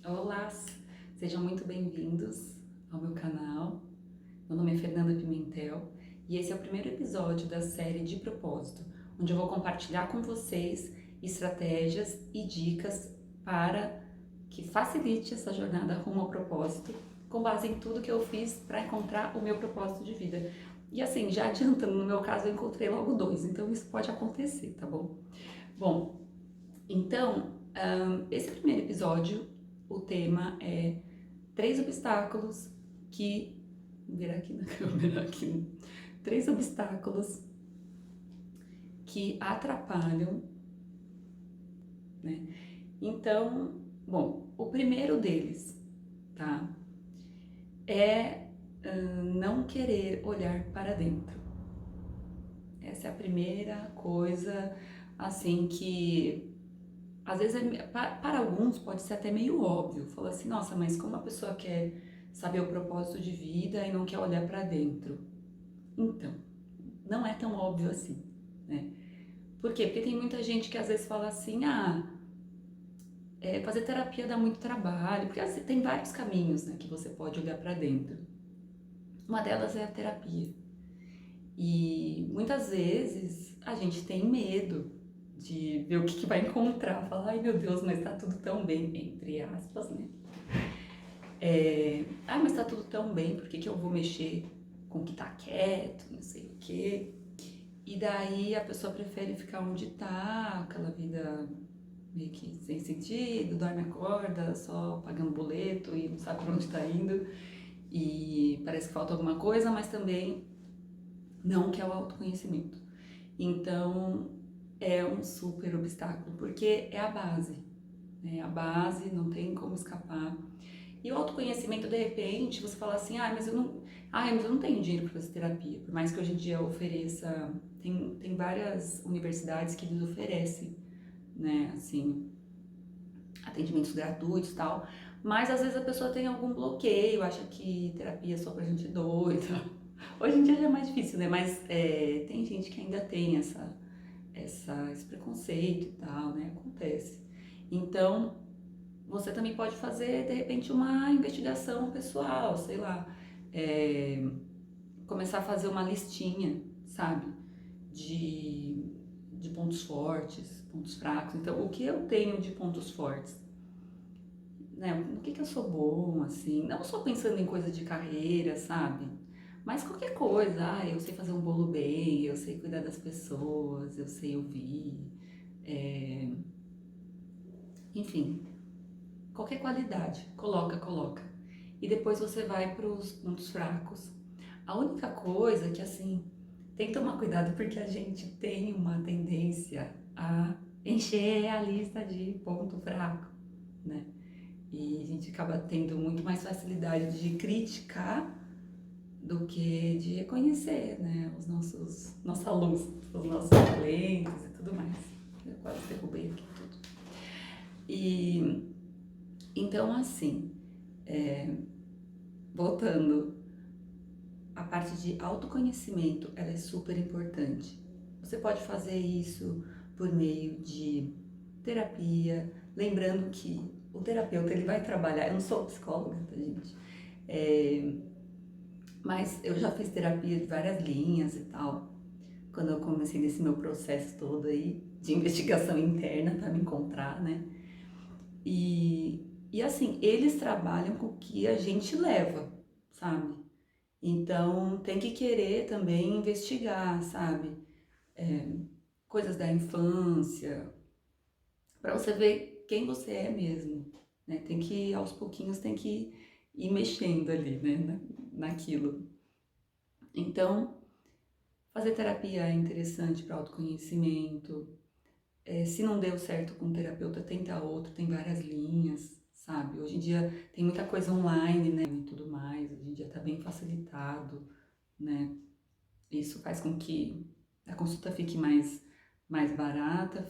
Olá, sejam muito bem-vindos ao meu canal. Meu nome é Fernanda Pimentel e esse é o primeiro episódio da série De Propósito, onde eu vou compartilhar com vocês estratégias e dicas para que facilite essa jornada rumo ao propósito, com base em tudo que eu fiz para encontrar o meu propósito de vida. E assim, já adiantando, no meu caso eu encontrei logo dois, então isso pode acontecer, tá bom? Bom, então, esse primeiro episódio, o tema é três obstáculos que. Vou virar aqui na câmera aqui. Três obstáculos que atrapalham, né? Então, bom, o primeiro deles, tá? É não querer olhar para dentro. Essa é a primeira coisa, assim, que às vezes para alguns pode ser até meio óbvio. Fala assim, nossa, mas como a pessoa quer saber o propósito de vida e não quer olhar para dentro? Então, não é tão óbvio assim, né? Por quê? Porque tem muita gente que às vezes fala assim, fazer terapia dá muito trabalho, porque assim, tem vários caminhos, né, que você pode olhar para dentro. Uma delas é a terapia. E muitas vezes a gente tem medo de ver o que vai encontrar, falar, ai meu Deus, mas tá tudo tão bem, entre aspas, né? Mas tá tudo tão bem, por que eu vou mexer com o que tá quieto, não sei o quê? E daí a pessoa prefere ficar onde tá, aquela vida meio que sem sentido, dorme, acorda, só pagando boleto e não sabe pra onde tá indo. E parece que falta alguma coisa, mas também não quer o autoconhecimento. Então é um super obstáculo, porque é a base, né? A base, não tem como escapar. E o autoconhecimento, de repente, você fala assim, mas eu não tenho dinheiro para fazer terapia. Por mais que hoje em dia ofereça, tem várias universidades que eles oferecem, né, assim, atendimentos gratuitos e tal. Mas às vezes a pessoa tem algum bloqueio, acha que terapia é só pra gente doida. Hoje em dia já é mais difícil, né? Mas tem gente que ainda tem esse preconceito e tal, né? Acontece. Então, você também pode fazer, de repente, uma investigação pessoal, sei lá, é, começar a fazer uma listinha, sabe, de, de pontos fortes, pontos fracos. Então, o que eu tenho de pontos fortes? Né? No que eu sou bom, assim, não só pensando em coisa de carreira, sabe? Mas qualquer coisa, eu sei fazer um bolo bem, eu sei cuidar das pessoas, eu sei ouvir, é, enfim, qualquer qualidade, coloca. E depois você vai para os pontos fracos. A única coisa que, assim, tem que tomar cuidado porque a gente tem uma tendência a encher a lista de ponto fraco, né? E a gente acaba tendo muito mais facilidade de criticar do que de reconhecer, né, nossa luz, os nossos talentos e tudo mais. Eu quase derrubei aqui tudo. E então, assim, voltando, a parte de autoconhecimento, ela é super importante. Você pode fazer isso por meio de terapia, lembrando que o terapeuta ele vai trabalhar, eu não sou psicóloga, tá, gente? É, mas eu já fiz terapia de várias linhas e tal, quando eu comecei nesse meu processo todo aí de investigação interna para me encontrar, né? E assim, eles trabalham com o que a gente leva, sabe? Então tem que querer também investigar, sabe? Coisas da infância, para você ver quem você é mesmo, né? Tem que, aos pouquinhos, tem que ir mexendo ali, né? Naquilo. Então, fazer terapia é interessante para autoconhecimento. Se não deu certo com um terapeuta, tenta outro, tem várias linhas, sabe? Hoje em dia tem muita coisa online, né? E tudo mais, hoje em dia tá bem facilitado, né? Isso faz com que a consulta fique mais barata,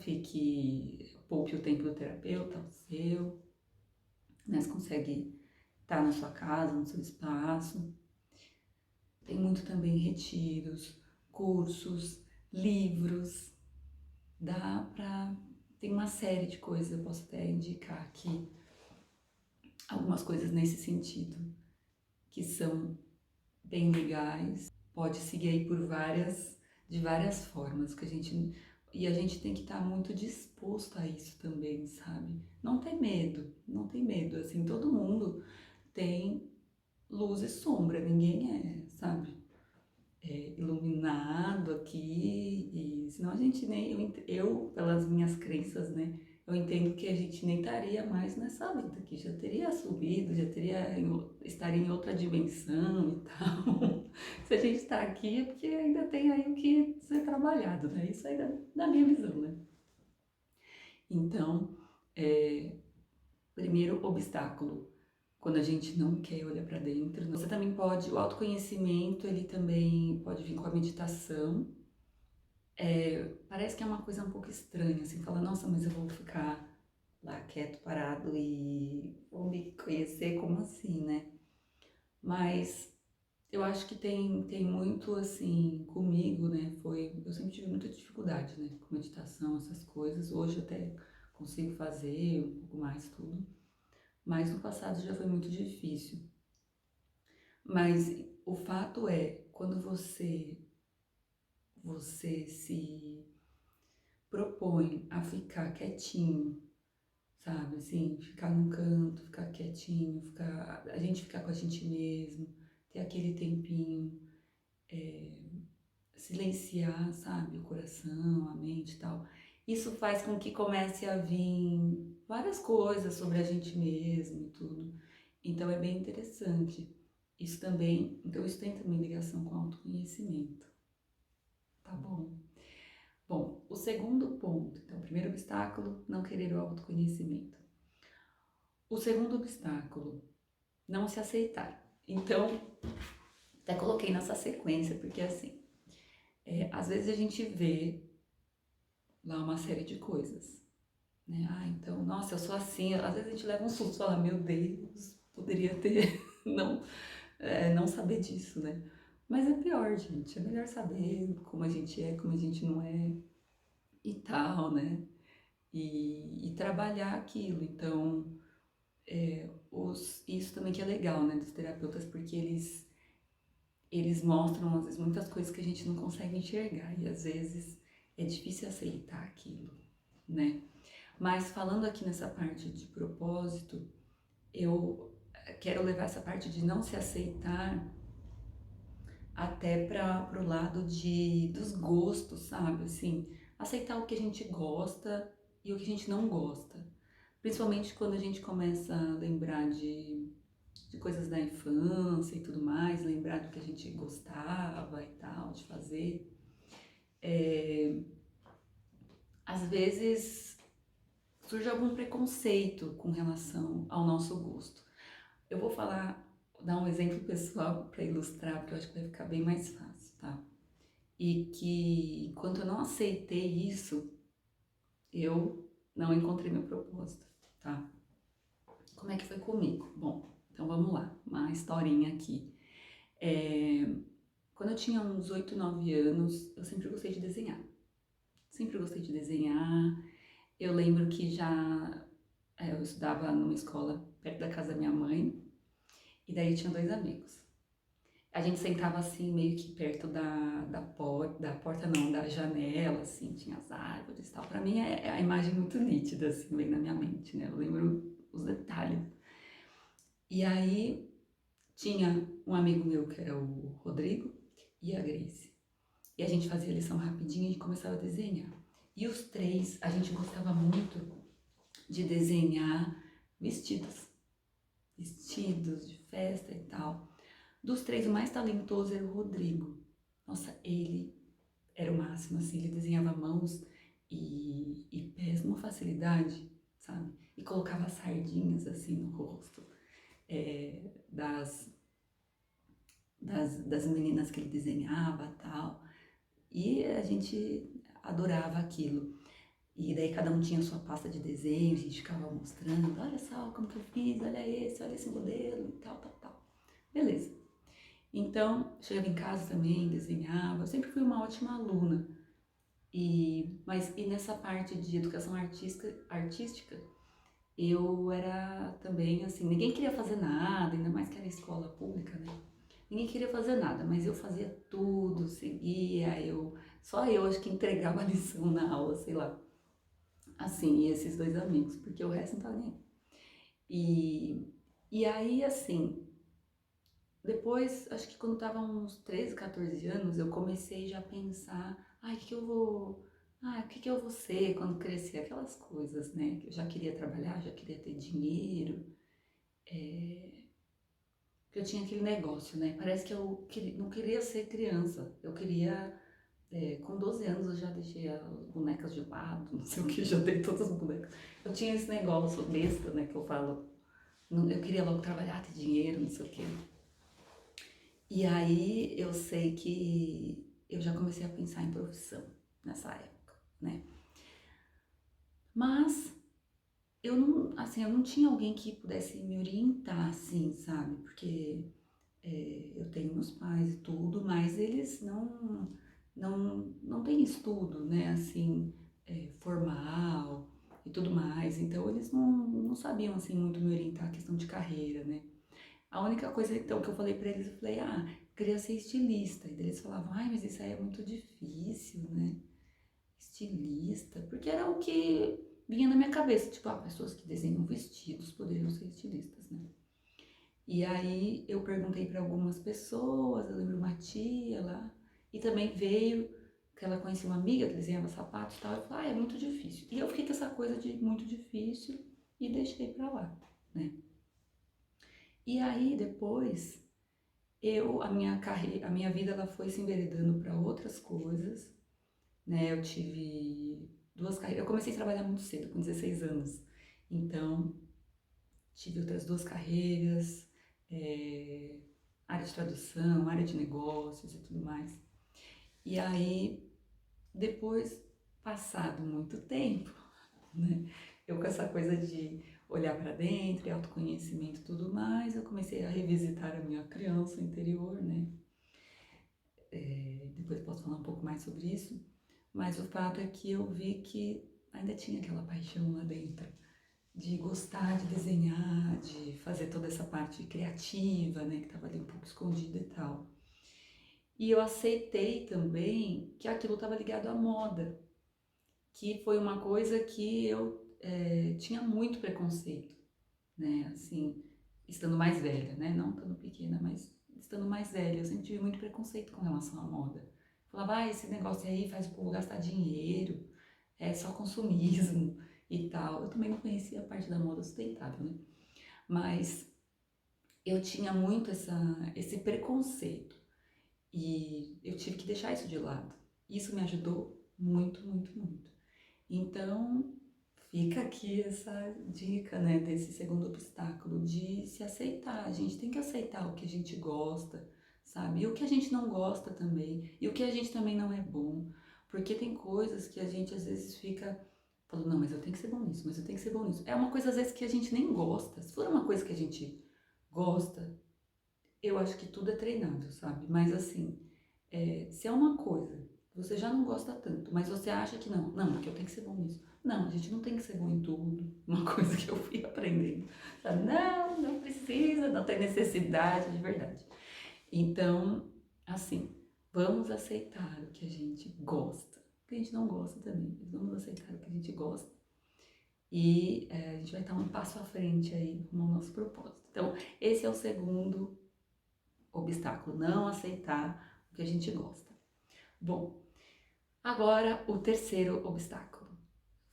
poupe o tempo do terapeuta, o seu, né? Você consegue estar na sua casa, no seu espaço. Tem muito também retiros, cursos, livros, dá pra... Tem uma série de coisas, eu posso até indicar aqui, algumas coisas nesse sentido, que são bem legais. Pode seguir aí de várias formas, e a gente tem que estar muito disposto a isso também, sabe? Não ter medo, não tem medo, assim, todo mundo tem luz e sombra, ninguém sabe, iluminado aqui, e senão a gente nem, eu, pelas minhas crenças, né, eu entendo que a gente nem estaria mais nessa vida aqui, já teria subido, estaria em outra dimensão e tal. Se a gente está aqui é porque ainda tem aí o que ser trabalhado, né, isso aí da minha visão, né. Então, primeiro obstáculo, quando a gente não quer olhar para dentro. Você também pode, o autoconhecimento, ele também pode vir com a meditação. Parece que é uma coisa um pouco estranha, assim, fala, nossa, mas eu vou ficar lá quieto, parado e vou me conhecer, como assim, né? Mas eu acho que tem muito, assim, comigo, né? Eu sempre tive muita dificuldade, né? Com meditação, essas coisas. Hoje eu até consigo fazer um pouco mais tudo. Mas no passado já foi muito difícil. Mas o fato é, quando você se propõe a ficar quietinho, sabe, assim, ficar num canto, ficar quietinho, a gente ficar com a gente mesmo, ter aquele tempinho, silenciar, sabe, o coração, a mente e tal. Isso faz com que comece a vir várias coisas sobre a gente mesmo e tudo. Então é bem interessante. Então isso tem também ligação com autoconhecimento, tá bom? Bom, o segundo ponto, então, o primeiro obstáculo, não querer o autoconhecimento. O segundo obstáculo, não se aceitar. Então, até coloquei nessa sequência, porque assim, às vezes a gente vê lá uma série de coisas, né? Ah, então, nossa, eu sou assim. Às vezes a gente leva um susto, fala, meu Deus, poderia ter, não, não saber disso, né? Mas é pior, gente, é melhor saber como a gente é, como a gente não é e tal, né? E trabalhar aquilo. Então, isso também que é legal, né, dos terapeutas, porque eles mostram, às vezes, muitas coisas que a gente não consegue enxergar, e às vezes é difícil aceitar aquilo, né? Mas falando aqui nessa parte de propósito, eu quero levar essa parte de não se aceitar até para pro lado dos gostos, sabe? Assim, aceitar o que a gente gosta e o que a gente não gosta. Principalmente quando a gente começa a lembrar de coisas da infância e tudo mais, lembrar do que a gente gostava e tal, de fazer. Às vezes surge algum preconceito com relação ao nosso gosto. Eu vou dar um exemplo pessoal para ilustrar, porque eu acho que vai ficar bem mais fácil, tá? E que enquanto eu não aceitei isso, eu não encontrei meu propósito, tá? Como é que foi comigo? Bom, então vamos lá, uma historinha aqui. Quando eu tinha uns 8, 9 anos, eu sempre gostei de desenhar. Sempre gostei de desenhar. Eu lembro que eu estudava numa escola perto da casa da minha mãe, e daí tinha dois amigos. A gente sentava assim, meio que perto da porta não, da janela, assim, tinha as árvores e tal. Pra mim é a imagem muito nítida, assim, vem na minha mente, né? Eu lembro os detalhes. E aí tinha um amigo meu que era o Rodrigo e a Grace. E a gente fazia lição rapidinho e começava a desenhar. E os três, a gente gostava muito de desenhar vestidos. Vestidos de festa e tal. Dos três, o mais talentoso era o Rodrigo. Nossa, ele era o máximo, assim, ele desenhava mãos e pés numa facilidade, sabe? E colocava sardinhas, assim, no rosto das meninas que ele desenhava e tal. E a gente adorava aquilo. E daí cada um tinha a sua pasta de desenho, a gente ficava mostrando, olha só como que eu fiz, olha esse modelo e tal, tal, tal. Beleza. Então, chegava em casa também, desenhava, eu sempre fui uma ótima aluna. E nessa parte de educação artística, eu era também assim, ninguém queria fazer nada, ainda mais que era escola pública, né? Ninguém queria fazer nada, mas eu fazia tudo, seguia, só eu acho que entregava a lição na aula, sei lá. Assim, e esses dois amigos, porque o resto não tava nem aí. E aí, assim, depois, acho que quando tava uns 13, 14 anos, eu comecei já a pensar, ai, o que que eu vou ser quando crescer? Aquelas coisas, né? Que eu já queria trabalhar, já queria ter dinheiro, porque eu tinha aquele negócio, né? Parece que não queria ser criança, eu queria, com 12 anos eu já deixei as bonecas de lado, não sei o que, já dei todas as bonecas. Eu tinha esse negócio besta, né, que eu falo, eu queria logo trabalhar, ter dinheiro, não sei o que. E aí eu sei que eu já comecei a pensar em profissão nessa época, né? Mas eu não, assim, eu não tinha alguém que pudesse me orientar, assim, sabe? Porque eu tenho meus pais e tudo, mas eles não têm estudo, né? Assim, formal e tudo mais. Então eles não sabiam, assim, muito me orientar a questão de carreira, né? A única coisa então que eu falei pra eles, eu falei, eu queria ser estilista. E daí eles falavam, ai, mas isso aí é muito difícil, né? Estilista, porque era o que vinha na minha cabeça, tipo, pessoas que desenham vestidos poderiam ser estilistas, né? E aí eu perguntei pra algumas pessoas, eu lembro uma tia lá, e também veio que ela conhecia uma amiga que desenhava sapatos e tal, e falou, é muito difícil. E eu fiquei com essa coisa de muito difícil e deixei pra lá, né? E aí depois a minha vida ela foi se enveredando para outras coisas, né? Eu tive duas carreiras. Eu comecei a trabalhar muito cedo, com 16 anos. Então, tive outras duas carreiras, é, área de tradução, área de negócios e tudo mais. E aí, depois, passado muito tempo, né? Eu com essa coisa de olhar para dentro, e autoconhecimento e tudo mais, eu comecei a revisitar a minha criança interior, né? Depois posso falar um pouco mais sobre isso, mas o fato é que eu vi que ainda tinha aquela paixão lá dentro, de gostar de desenhar, de fazer toda essa parte criativa, né, que estava ali um pouco escondida e tal. E eu aceitei também que aquilo estava ligado à moda, que foi uma coisa que eu tinha muito preconceito, né, assim, estando mais velha, né, não estando pequena, mas estando mais velha, eu sempre tive muito preconceito com relação à moda. Falava, esse negócio aí faz o povo gastar dinheiro, é só consumismo e tal. Eu também não conhecia a parte da moda sustentável, né? Mas eu tinha muito esse preconceito e eu tive que deixar isso de lado. Isso me ajudou muito, muito, muito. Então, fica aqui essa dica, né, desse segundo obstáculo, de se aceitar. A gente tem que aceitar o que a gente gosta, sabe? E o que a gente não gosta também. E o que a gente também não é bom. Porque tem coisas que a gente às vezes fica falando, não, mas eu tenho que ser bom nisso, mas eu tenho que ser bom nisso. É uma coisa às vezes que a gente nem gosta. Se for uma coisa que a gente gosta, eu acho que tudo é treinável, sabe? Mas assim, se é uma coisa que você já não gosta tanto, mas você acha que não, porque eu tenho que ser bom nisso. Não, a gente não tem que ser bom em tudo. Uma coisa que eu fui aprendendo, sabe? Não precisa, não tem necessidade, de verdade. Então, assim, vamos aceitar o que a gente gosta. O que a gente não gosta também, mas vamos aceitar o que a gente gosta. E a gente vai estar um passo à frente aí no nosso propósito. Então, esse é o segundo obstáculo, não aceitar o que a gente gosta. Bom, agora o terceiro obstáculo.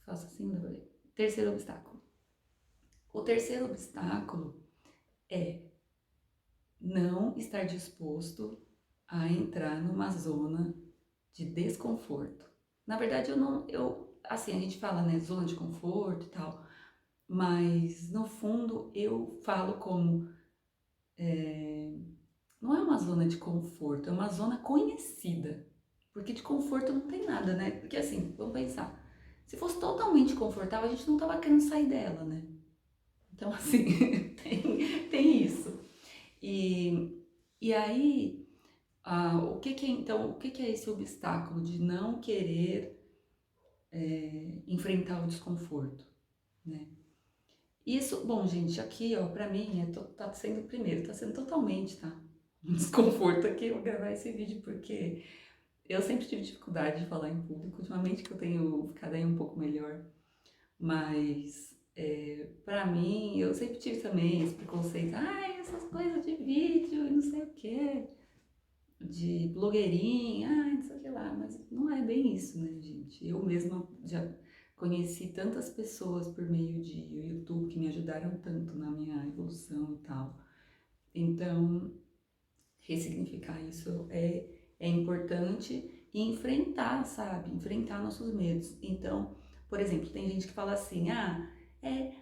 Faço assim, não falei. Terceiro obstáculo. O terceiro obstáculo é não estar disposto a entrar numa zona de desconforto. Na verdade, assim, a gente fala, né, zona de conforto e tal, mas no fundo eu falo como não é uma zona de conforto, é uma zona conhecida. Porque de conforto não tem nada, né? Porque assim, vamos pensar, se fosse totalmente confortável, a gente não tava querendo sair dela, né? Então, assim, tem isso. E aí, então, o que que é esse obstáculo de não querer enfrentar o desconforto, né? Isso, bom, gente, aqui, ó, pra mim, tá sendo, primeiro, tá sendo totalmente, tá? Um desconforto aqui eu gravar esse vídeo, porque eu sempre tive dificuldade de falar em público, ultimamente que eu tenho ficado aí um pouco melhor, mas pra mim, eu sempre tive também esse preconceito, ai, essas coisas de vídeo e não sei o quê, de blogueirinha, ai, não sei o que lá, mas não é bem isso, né, gente? Eu mesma já conheci tantas pessoas por meio de YouTube que me ajudaram tanto na minha evolução e tal. Então, ressignificar isso é importante e enfrentar, sabe? Enfrentar nossos medos. Então, por exemplo, tem gente que fala assim,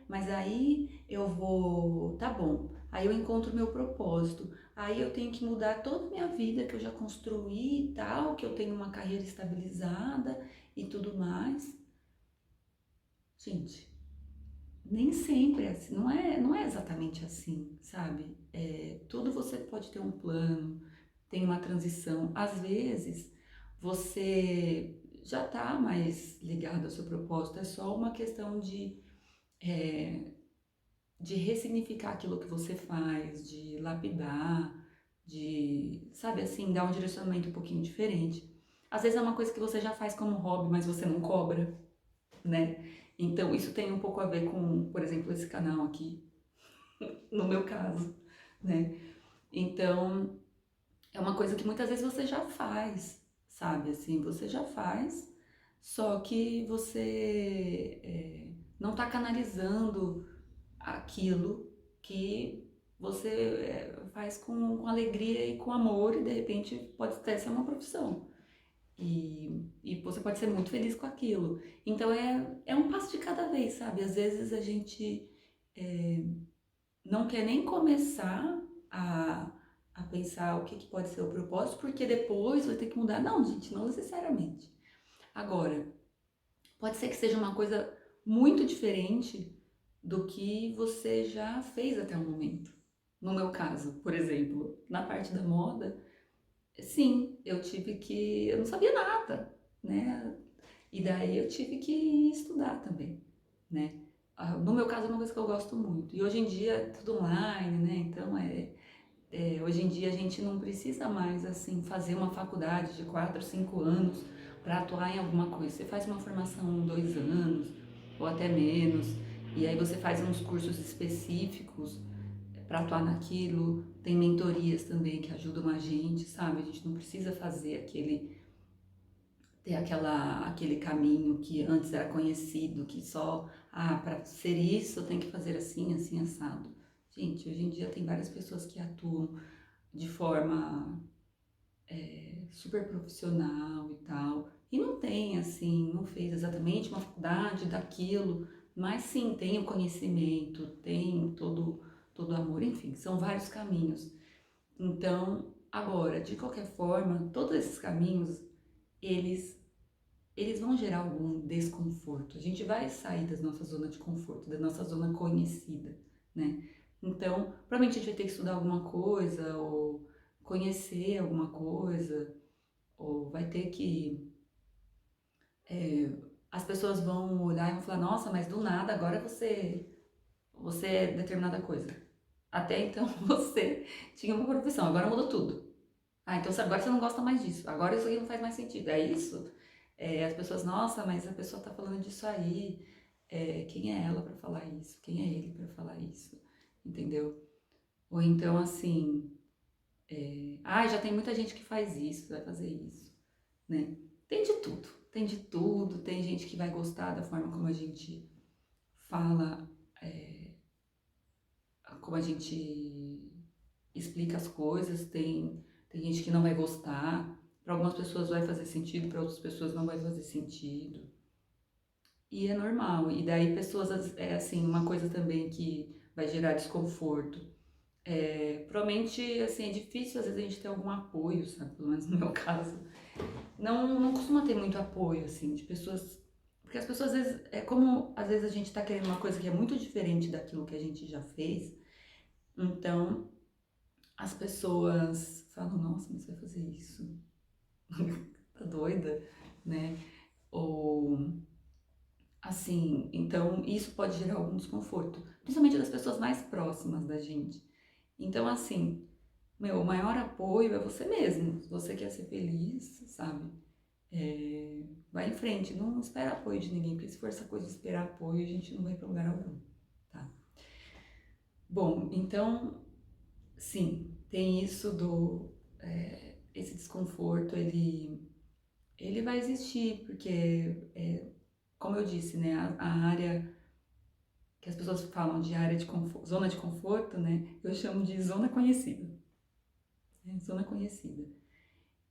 mas aí eu vou, tá bom, aí eu encontro meu propósito, aí eu tenho que mudar toda a minha vida que eu já construí e tal, que eu tenho uma carreira estabilizada e tudo mais. Gente, nem sempre é assim, não é exatamente assim, sabe? Tudo você pode ter um plano, tem uma transição. Às vezes você já está mais ligado ao seu propósito, é só uma questão de ressignificar aquilo que você faz, de lapidar, de, sabe assim, dar um direcionamento um pouquinho diferente. Às vezes é uma coisa que você já faz como hobby, mas você não cobra, né? Então isso tem um pouco a ver com, por exemplo, esse canal aqui, no meu caso, né? Então, é uma coisa que muitas vezes você já faz, sabe? Assim, você já faz, só que você não tá canalizando aquilo que você faz com alegria e com amor, e de repente pode até ser uma profissão. E você pode ser muito feliz com aquilo. Então é um passo de cada vez, sabe? Às vezes a gente não quer nem começar a, a pensar o que pode ser o propósito, porque depois vai ter que mudar. Não, gente, não necessariamente. Agora, pode ser que seja uma coisa muito diferente do que você já fez até o momento. No meu caso, por exemplo, na parte da moda, sim, eu não sabia nada, né? E daí eu tive que estudar também, né? No meu caso é uma coisa que eu gosto muito. E hoje em dia é tudo online, né? Então hoje em dia a gente não precisa mais assim fazer uma faculdade de 4, 5 anos para atuar em alguma coisa. Você faz uma formação em 2 anos ou até menos, e aí você faz uns cursos específicos para atuar naquilo. Tem mentorias também que ajudam a gente, sabe? A gente não precisa fazer ter aquele caminho que antes era conhecido, que só, para ser isso eu tenho que fazer assim, assim, assado. Gente, hoje em dia tem várias pessoas que atuam de forma super profissional e tal, e não tem assim, não fez exatamente uma faculdade daquilo, mas sim tem o conhecimento, tem todo o amor, enfim, são vários caminhos. Então, agora, de qualquer forma, todos esses caminhos, eles eles vão gerar algum desconforto. A gente vai sair da nossa zona de conforto, da nossa zona conhecida, né? Então, provavelmente a gente vai ter que estudar alguma coisa, ou conhecer alguma coisa, ou vai ter que. As pessoas vão olhar e vão falar: nossa, mas do nada agora você é determinada coisa. Até então você tinha uma profissão, agora mudou tudo. Então agora você não gosta mais disso, agora isso aqui não faz mais sentido. É isso? As pessoas, nossa, mas a pessoa tá falando disso aí. Quem é ela para falar isso? Quem é ele para falar isso? Entendeu? Ou então assim, já tem muita gente que faz isso, vai fazer isso, né? Tem de tudo, tem de tudo. Tem gente que vai gostar da forma como a gente fala, como a gente explica as coisas. Tem gente que não vai gostar. Para algumas pessoas vai fazer sentido, para outras pessoas não vai fazer sentido. E é normal. E daí pessoas, assim, uma coisa também que vai gerar desconforto. Provavelmente, assim, é difícil às vezes a gente ter algum apoio, sabe? Pelo menos no meu caso. Não costuma ter muito apoio, assim, de pessoas. Porque as pessoas, às vezes, como às vezes a gente tá querendo uma coisa que é muito diferente daquilo que a gente já fez, então as pessoas falam: nossa, mas você vai fazer isso? Tá doida, né? Ou Assim, então isso pode gerar algum desconforto, principalmente das pessoas mais próximas da gente. Então, assim, meu, o maior apoio é você mesmo. Se você quer ser feliz, sabe? Vai em frente, não espera apoio de ninguém, porque se for essa coisa de esperar apoio, a gente não vai pra lugar algum, tá? Bom, então, sim, tem isso esse desconforto, ele vai existir, porque, como eu disse, né, a área que as pessoas falam de área de conforto, zona de conforto, né, eu chamo de zona conhecida, né, zona conhecida.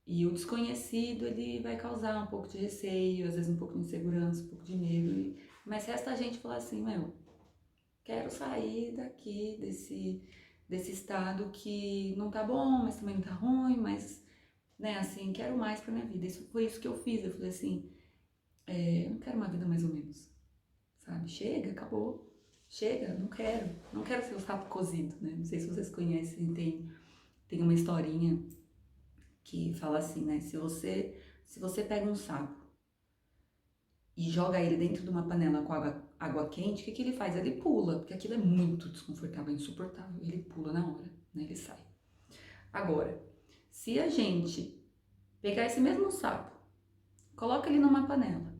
E o desconhecido, ele vai causar um pouco de receio, às vezes um pouco de insegurança, um pouco de medo, mas resta a gente falar assim, meu, quero sair daqui, desse estado que não tá bom, mas também não tá ruim, mas, né, assim, quero mais pra minha vida. Isso foi isso que eu fiz, eu falei assim, eu não quero uma vida mais ou menos, sabe? Chega, acabou. Chega, não quero ser o sapo cozido, né? Não sei se vocês conhecem, tem uma historinha que fala assim, né? Se você pega um sapo e joga ele dentro de uma panela com água quente, o que ele faz? Ele pula, porque aquilo é muito desconfortável, insuportável. Ele pula na hora, né? Ele sai. Agora, se a gente pegar esse mesmo sapo, coloca ele numa panela,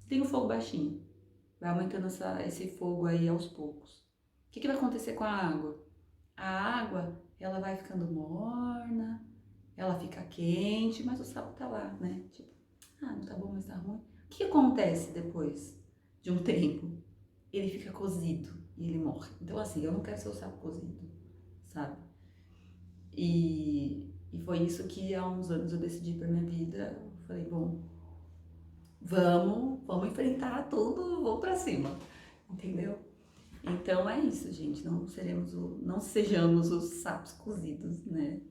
tem o fogo baixinho, vai aumentando esse fogo aí aos poucos. O que vai acontecer com a água? A água, ela vai ficando morna, ela fica quente, mas o sapo tá lá, né? Tipo, não tá bom, mas tá ruim. O que acontece depois de um tempo? Ele fica cozido e ele morre. Então, assim, eu não quero ser o sapo cozido, sabe? E foi isso que há uns anos eu decidi pra minha vida. Eu falei, bom, vamos enfrentar tudo, vou pra cima, entendeu? Então é isso, gente. Não sejamos os sapos cozidos, né?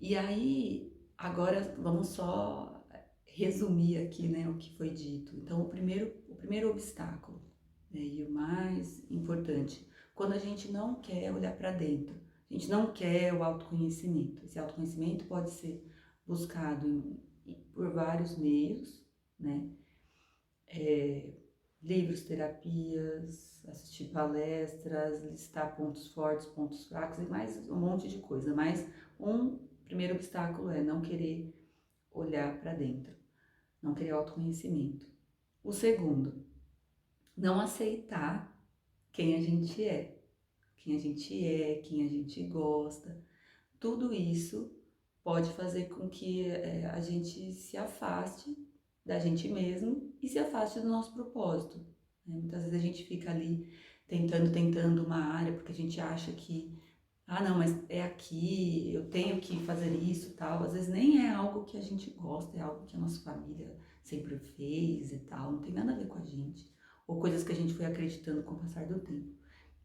E aí, agora vamos só resumir aqui, né, o que foi dito. Então, o primeiro obstáculo, né, e o mais importante, quando a gente não quer olhar para dentro, a gente não quer o autoconhecimento. Esse autoconhecimento pode ser buscado por vários meios, né? Livros, terapias, assistir palestras, listar pontos fortes, pontos fracos e mais um monte de coisa. Mas um primeiro obstáculo é não querer olhar para dentro, não querer autoconhecimento. O segundo, não aceitar quem a gente é, quem a gente gosta. Tudo isso pode fazer com que a gente se afaste da gente mesmo e se afaste do nosso propósito, né? Muitas vezes a gente fica ali tentando uma área porque a gente acha que, não, mas é aqui, eu tenho que fazer isso, tal. Às vezes nem é algo que a gente gosta, é algo que a nossa família sempre fez e tal, não tem nada a ver com a gente, ou coisas que a gente foi acreditando com o passar do tempo.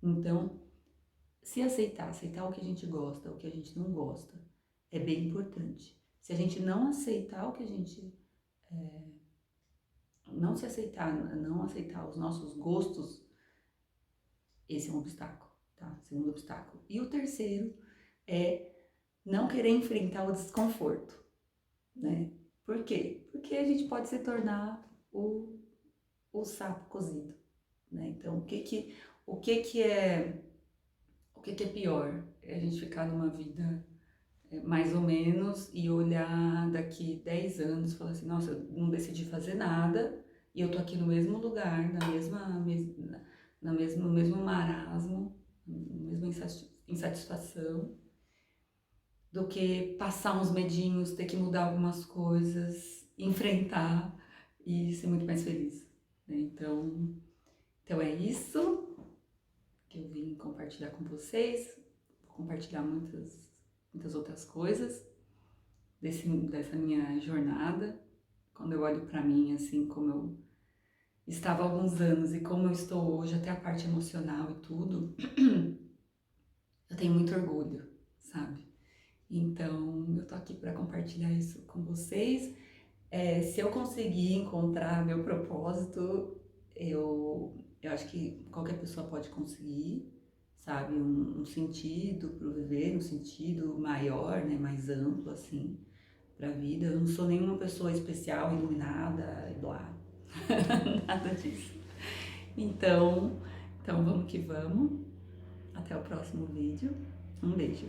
Então, se aceitar o que a gente gosta, o que a gente não gosta, é bem importante. Se a gente não aceitar o que a gente não aceitar os nossos gostos, esse é um obstáculo, tá? Segundo obstáculo. E o terceiro é não querer enfrentar o desconforto, né? Por quê? Porque a gente pode se tornar o sapo cozido, né? Então, o que que é pior? É a gente ficar numa vida mais ou menos e olhar daqui 10 anos e falar assim, nossa, eu não decidi fazer nada e eu tô aqui no mesmo lugar, no mesmo marasmo, na mesma insatisfação, do que passar uns medinhos, ter que mudar algumas coisas, enfrentar e ser muito mais feliz, né? Então é isso que eu vim compartilhar com vocês, vou compartilhar muitas outras coisas dessa minha jornada. Quando eu olho para mim, assim, como eu estava há alguns anos e como eu estou hoje, até a parte emocional e tudo, eu tenho muito orgulho, sabe? Então, eu tô aqui para compartilhar isso com vocês. Se eu conseguir encontrar meu propósito, eu acho que qualquer pessoa pode conseguir, sabe? Um sentido para viver, um sentido maior, né? Mais amplo, assim, para a vida. Eu não sou nenhuma pessoa especial, iluminada e blá, nada disso. Então vamos que vamos. Até o próximo vídeo. Um beijo.